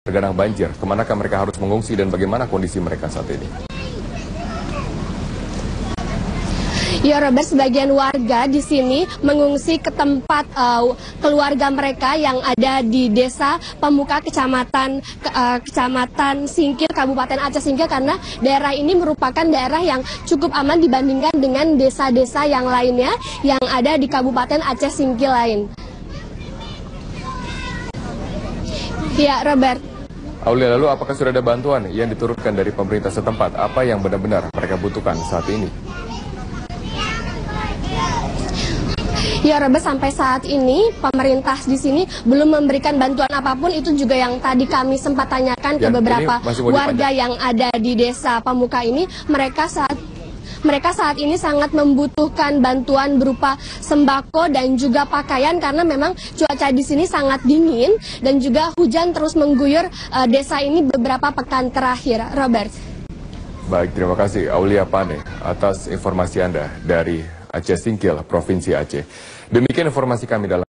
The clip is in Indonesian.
tergenang banjir. Kemanakah mereka harus mengungsi dan bagaimana kondisi mereka saat ini? Ya Robert, sebagian warga di sini mengungsi ke tempat keluarga mereka yang ada di Desa Pemuka, Kecamatan Singkil, Kabupaten Aceh Singkil, karena daerah ini merupakan daerah yang cukup aman dibandingkan dengan desa-desa yang lainnya yang ada di Kabupaten Aceh Singkil lain. Ya Robert. Aulia, lalu apakah sudah ada bantuan yang diturunkan dari pemerintah setempat? Apa yang benar-benar mereka butuhkan saat ini? Ya Robert, sampai saat ini pemerintah di sini belum memberikan bantuan apapun. Itu juga yang tadi kami sempat tanyakan ke beberapa warga yang ada di Desa Pemuka ini. Mereka saat ini sangat membutuhkan bantuan berupa sembako dan juga pakaian karena memang cuaca di sini sangat dingin dan juga hujan terus mengguyur desa ini beberapa pekan terakhir. Robert. Baik, terima kasih Aulia Pane atas informasi Anda dari Aceh Singkil, Provinsi Aceh. Demikian informasi kami dalam